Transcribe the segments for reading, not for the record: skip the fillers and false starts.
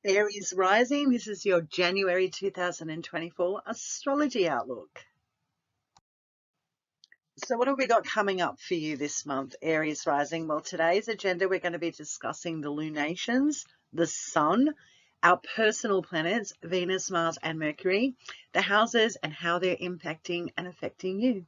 Aries rising, this is your January 2024 astrology outlook. So what have we got coming up for you this month, Aries rising? Well, today's agenda, we're going to be discussing the lunations, the sun, our personal planets, Venus, Mars, and Mercury, the houses and how they're impacting and affecting you.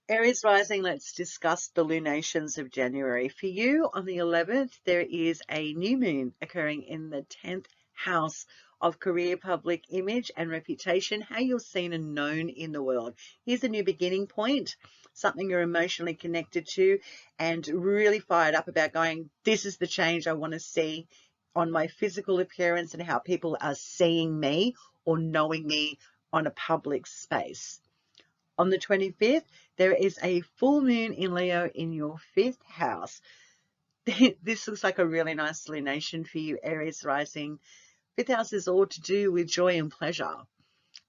Aries rising, let's discuss the lunations of January. For you, on the 11th, there is a new moon occurring in the 10th house of career, public image, and reputation, how you're seen and known in the world. Here's a new beginning point, something you're emotionally connected to and really fired up about going, this is the change I want to see on my physical appearance and how people are seeing me or knowing me on a public space. On the 25th, there is a full moon in Leo in your 5th house. This looks like a really nice lunation for you, Aries rising. 5th house is all to do with joy and pleasure.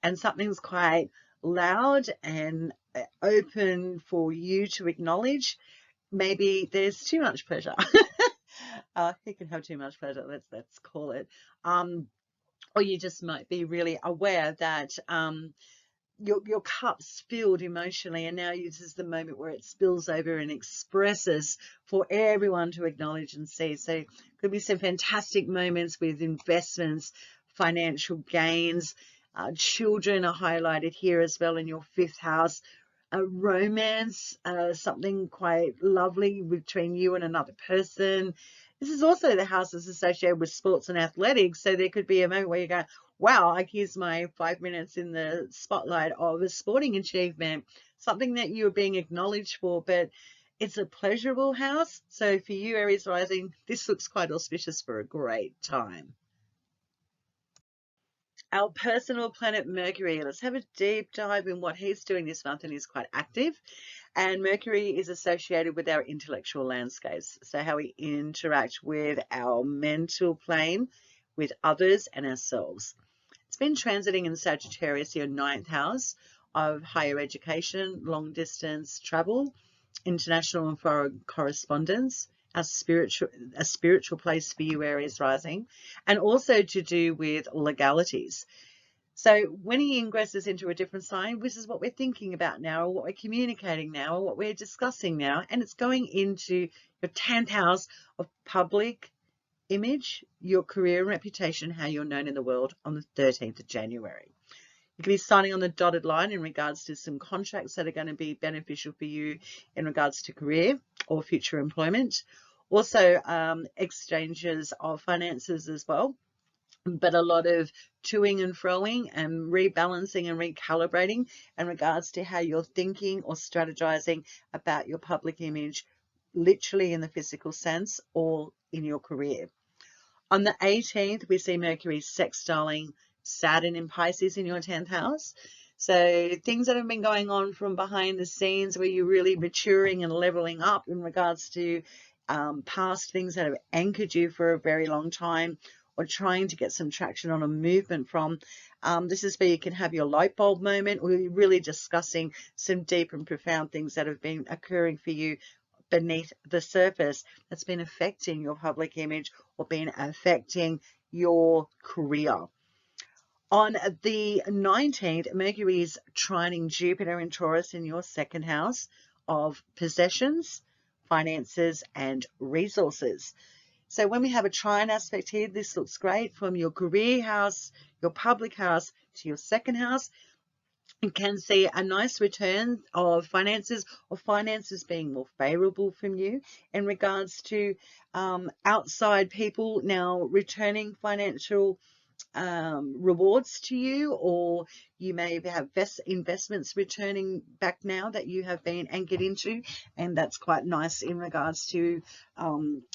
And something's quite loud and open for you to acknowledge. Maybe there's too much pleasure. You can have too much pleasure, let's call it. Or you just might be really aware that your cup's filled emotionally, and now this is the moment where it spills over and expresses for everyone to acknowledge and see. So could be some fantastic moments with investments, financial gains. Children are highlighted here as well in your 5th house. A romance, something quite lovely between you and another person. This is also the house that's associated with sports and athletics, so there could be a moment where you go, wow, like here's my 5 minutes in the spotlight of a sporting achievement, something that you're being acknowledged for, but it's a pleasurable house. So for you, Aries rising, this looks quite auspicious for a great time. Our personal planet Mercury, let's have a deep dive in what he's doing this month, and he's quite active. And Mercury is associated with our intellectual landscapes, so how we interact with our mental plane, with others and ourselves. It's been transiting in Sagittarius, your 9th house of higher education, long distance travel, international and foreign correspondence, a spiritual place for you, Aries rising, and also to do with legalities. So when he ingresses into a different sign, this is what we're thinking about now, or what we're communicating now, or what we're discussing now, and it's going into your 10th house of public image, your career and reputation, how you're known in the world on the 13th of January. You could be signing on the dotted line in regards to some contracts that are going to be beneficial for you in regards to career or future employment. Also, exchanges of finances as well, but a lot of toing and froing and rebalancing and recalibrating in regards to how you're thinking or strategizing about your public image, literally in the physical sense or in your career. On the 18th, we see Mercury sextiling Saturn in Pisces in your 10th house. So things that have been going on from behind the scenes where you're really maturing and leveling up in regards to past things that have anchored you for a very long time, or trying to get some traction on a movement from. This is where you can have your light bulb moment. We're really discussing some deep and profound things that have been occurring for you beneath the surface that's been affecting your public image or been affecting your career. On the 19th, Mercury is trining Jupiter in Taurus in your 2nd house of possessions, finances, and resources. So when we have a trine aspect here, this looks great from your career house, your public house to your 2nd house. You can see a nice return of finances, or finances being more favorable from you in regards to outside people now returning financial rewards to you, or you may have investments returning back now that you have been anchored into, and that's quite nice in regards to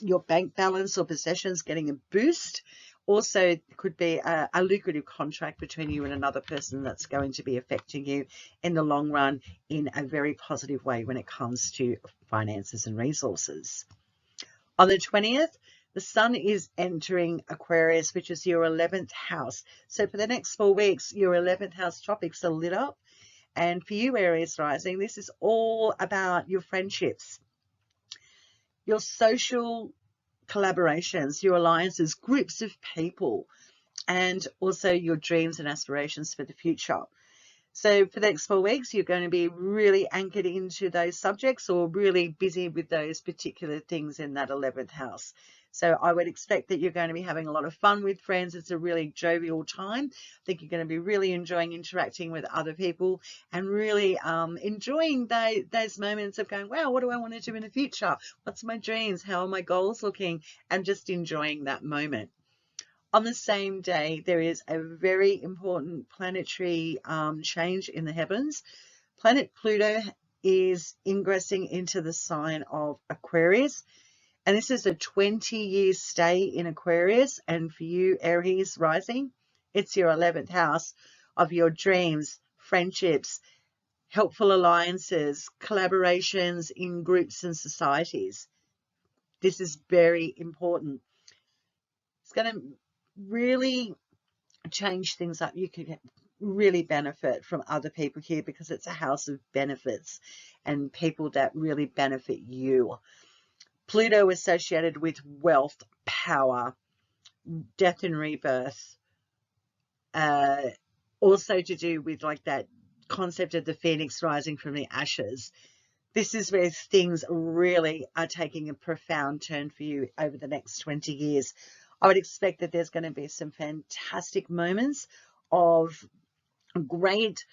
your bank balance or possessions getting a boost. Also could be a lucrative contract between you and another person that's going to be affecting you in the long run in a very positive way when it comes to finances and resources. On the 20th, the sun is entering Aquarius, which is your 11th house. So for the next 4 weeks, your 11th house tropics are lit up. And for you, Aries rising, this is all about your friendships, your social collaborations, your alliances, groups of people, and also your dreams and aspirations for the future. So for the next 4 weeks, you're going to be really anchored into those subjects or really busy with those particular things in that 11th house. So I would expect that you're going to be having a lot of fun with friends. It's a really jovial time. I think you're going to be really enjoying interacting with other people and really enjoying those moments of going, wow, what do I want to do in the future? What's my dreams? How are my goals looking? And just enjoying that moment. On the same day, there is a very important planetary change in the heavens. Planet Pluto is ingressing into the sign of Aquarius, and this is a 20-year stay in Aquarius. And for you, Aries rising, it's your 11th house of your dreams, friendships, helpful alliances, collaborations in groups and societies. This is very important. It's going to really change things up. You could really benefit from other people here because it's a house of benefits and people that really benefit you. Pluto associated with wealth, power, death and rebirth, also to do with like that concept of the phoenix rising from the ashes. This is where things really are taking a profound turn for you over the next 20 years. I would expect that there's going to be some fantastic moments of great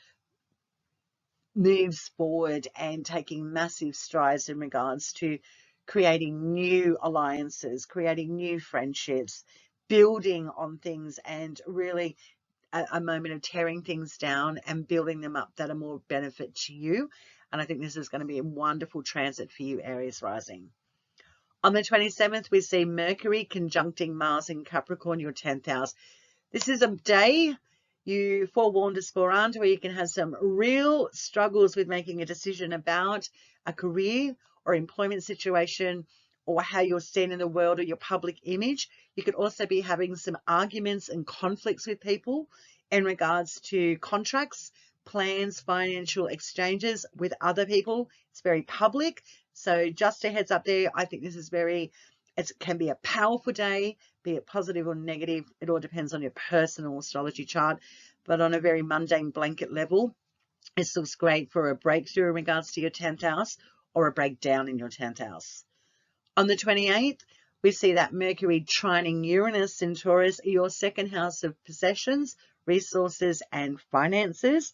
moves forward and taking massive strides in regards to creating new alliances, creating new friendships, building on things, and really a moment of tearing things down and building them up that are more benefit to you. And I think this is going to be a wonderful transit for you, Aries rising. On the 27th, we see Mercury conjuncting Mars in Capricorn, your 10th house. This is a day, you forewarned us forearmed, where you can have some real struggles with making a decision about a career or employment situation or how you're seen in the world or your public image. You could also be having some arguments and conflicts with people in regards to contracts, plans, financial exchanges with other people. It's very public. So just a heads up there, I think this is it can be a powerful day, be it positive or negative. It all depends on your personal astrology chart. But on a very mundane blanket level, this looks great for a breakthrough in regards to your 10th house or a breakdown in your 10th house. On the 28th, we see that Mercury trining Uranus in Taurus, your second house of possessions, resources, and finances.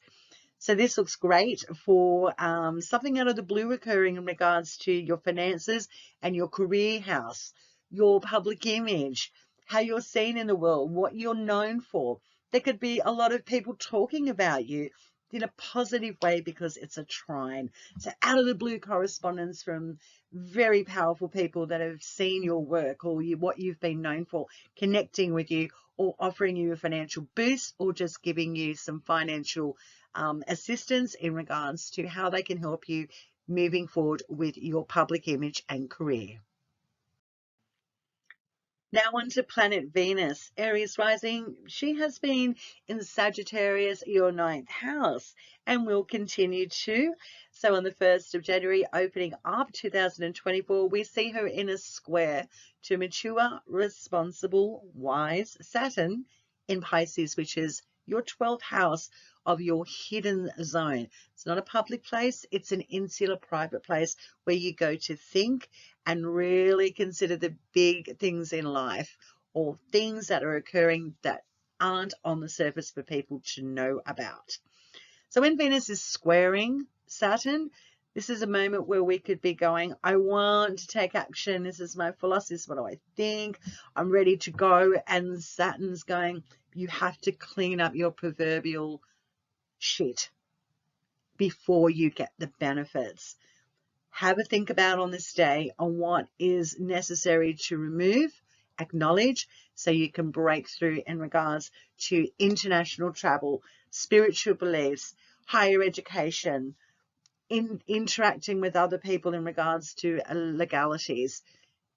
So this looks great for something out of the blue occurring in regards to your finances and your career house, your public image, how you're seen in the world, what you're known for. There could be a lot of people talking about you in a positive way because it's a trine. So out of the blue correspondence from very powerful people that have seen your work or what you've been known for, connecting with you or offering you a financial boost or just giving you some financial assistance in regards to how they can help you moving forward with your public image and career. Now on to planet Venus, Aries rising. She has been in Sagittarius, your 9th house, and will continue to. So on the 1st of January, opening up 2024, we see her in a square to mature, responsible, wise Saturn in Pisces, which is your 12th house of your hidden zone. It's not a public place, it's an insular private place where you go to think and really consider the big things in life or things that are occurring that aren't on the surface for people to know about. So when Venus is squaring Saturn, this is a moment where we could be going, I want to take action. This is my philosophy. This is what I think. I'm ready to go. And Saturn's going, you have to clean up your proverbial shit before you get the benefits. Have a think about on this day on what is necessary to remove, acknowledge, so you can break through in regards to international travel, spiritual beliefs, higher education, interacting with other people in regards to legalities.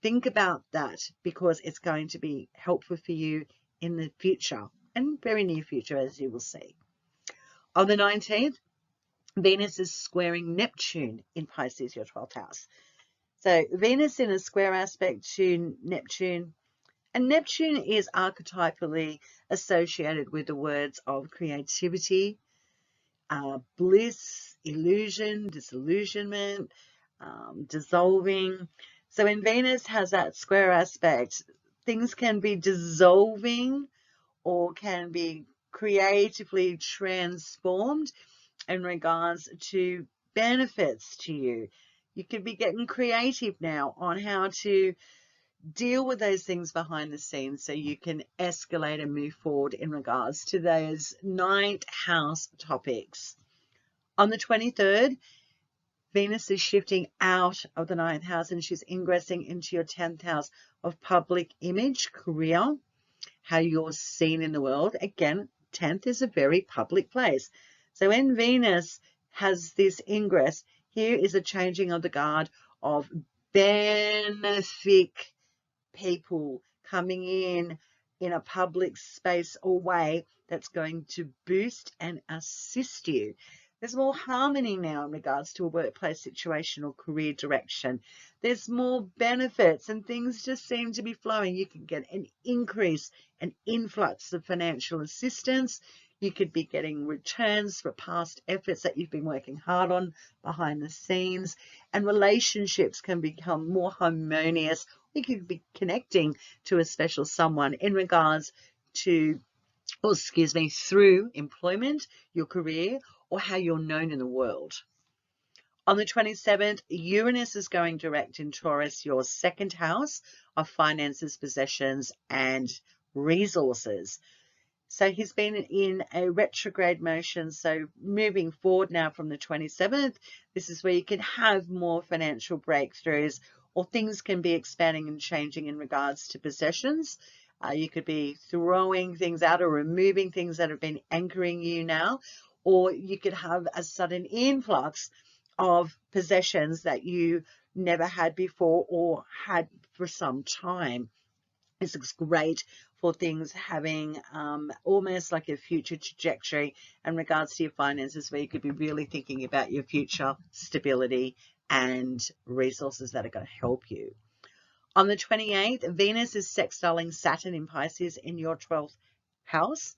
Think about that because it's going to be helpful for you in the future and very near future, as you will see. On the 19th, Venus is squaring Neptune in Pisces, your 12th house. So Venus in a square aspect to Neptune, and Neptune is archetypally associated with the words of creativity, bliss, illusion, disillusionment, dissolving. So when Venus has that square aspect, things can be dissolving or can be creatively transformed in regards to benefits to you. You could be getting creative now on how to deal with those things behind the scenes so you can escalate and move forward in regards to those ninth house topics. On the 23rd, Venus is shifting out of the ninth house and she's ingressing into your 10th house of public image, career, how you're seen in the world. Again, 10th is a very public place. So when Venus has this ingress, here is a changing of the guard of benefic people coming in a public space or way that's going to boost and assist you. There's more harmony now in regards to a workplace situation or career direction. There's more benefits and things just seem to be flowing. You can get an increase, an influx of financial assistance. You could be getting returns for past efforts that you've been working hard on behind the scenes, and relationships can become more harmonious. You could be connecting to a special someone in regards to, or excuse me, through employment, your career, or how you're known in the world. On the 27th, Uranus is going direct in Taurus, your second house of finances, possessions, and resources. So he's been in a retrograde motion. So moving forward now from the 27th, this is where you can have more financial breakthroughs, or things can be expanding and changing in regards to possessions. You could be throwing things out or removing things that have been anchoring you now, or you could have a sudden influx of possessions that you never had before or had for some time. This looks great for things having almost like a future trajectory in regards to your finances, where you could be really thinking about your future stability and resources that are going to help you. On the 28th, Venus is sextiling Saturn in Pisces in your 12th house.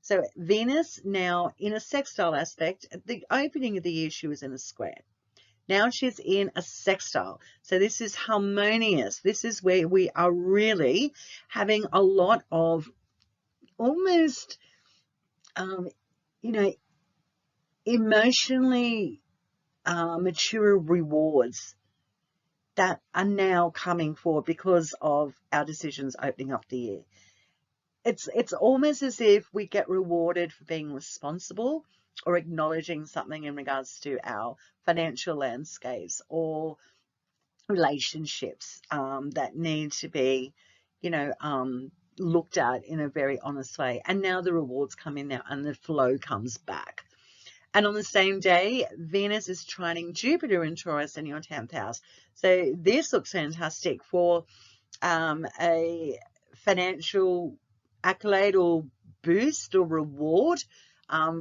So Venus now in a sextile aspect, at the opening of the year she was in a square. Now she's in a sextile. So this is harmonious. This is where we are really having a lot of almost, emotionally mature rewards that are now coming forward because of our decisions opening up the year. It's almost as if we get rewarded for being responsible or acknowledging something in regards to our financial landscapes or relationships that need to be, looked at in a very honest way. And now the rewards come in now and the flow comes back. And on the same day, Venus is trining Jupiter in Taurus in your 10th house. So this looks fantastic for a financial accolade or boost or reward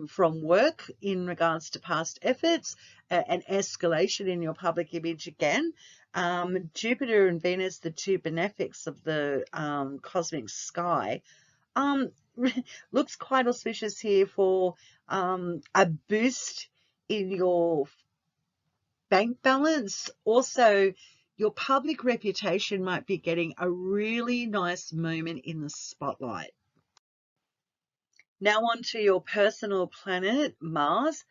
from work in regards to past efforts, an escalation in your public image again. Jupiter and Venus, the two benefics of the cosmic sky, looks quite auspicious here for a boost in your bank balance. Also, your public reputation might be getting a really nice moment in the spotlight. Now on to your personal planet, Mars.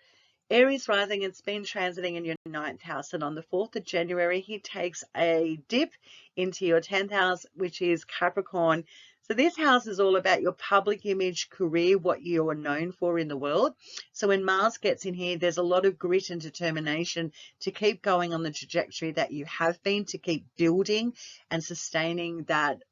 Aries rising, it's been transiting in your 9th house, and on the 4th of January, he takes a dip into your 10th house, which is Capricorn. So this house is all about your public image, career, what you are known for in the world. So when Mars gets in here, there's a lot of grit and determination to keep going on the trajectory that you have been, to keep building and sustaining that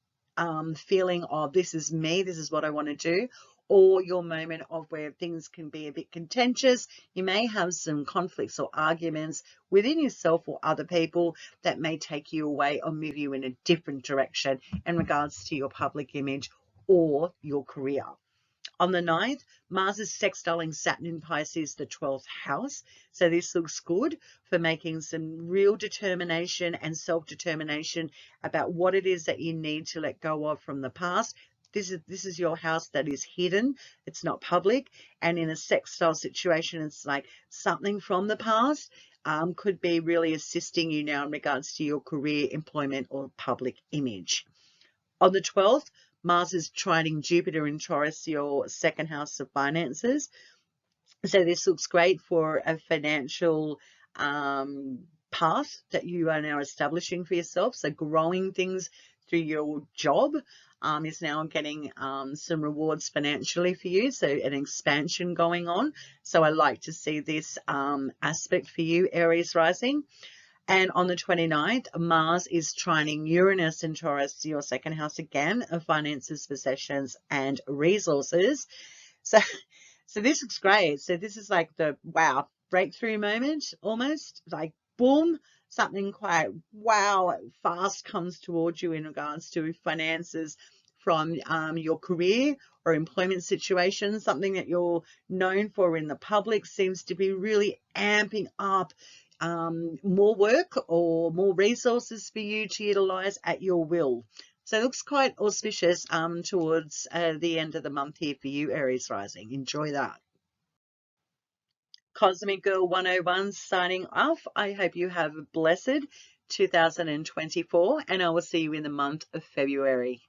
feeling of this is me, this is what I want to do. Or your moment of where things can be a bit contentious. You may have some conflicts or arguments within yourself or other people that may take you away or move you in a different direction in regards to your public image or your career. On the 9th, Mars is sextiling Saturn in Pisces, the 12th house. So this looks good for making some real determination and self-determination about what it is that you need to let go of from the past. This is your house that is hidden. It's not public. And in a sextile situation, it's like something from the past could be really assisting you now in regards to your career, employment, or public image. On the 12th, Mars is trining Jupiter in Taurus, your second house of finances. So this looks great for a financial path that you are now establishing for yourself. So growing things through your job is now getting some rewards financially for you. So an expansion going on. So I like to see this aspect for you, Aries rising. And on the 29th, Mars is trining Uranus in Taurus, your second house again of finances, possessions, and resources. So, so this looks great. So this is like the wow breakthrough moment, almost like boom, something quite wow fast comes towards you in regards to finances from your career or employment situation. Something that you're known for in the public seems to be really amping up more work or more resources for you to utilize at your will. So it looks quite auspicious towards the end of the month here for you, Aries rising. Enjoy that. Cosmic Girl 101 signing off. I hope you have a blessed 2024, and I will see you in the month of February.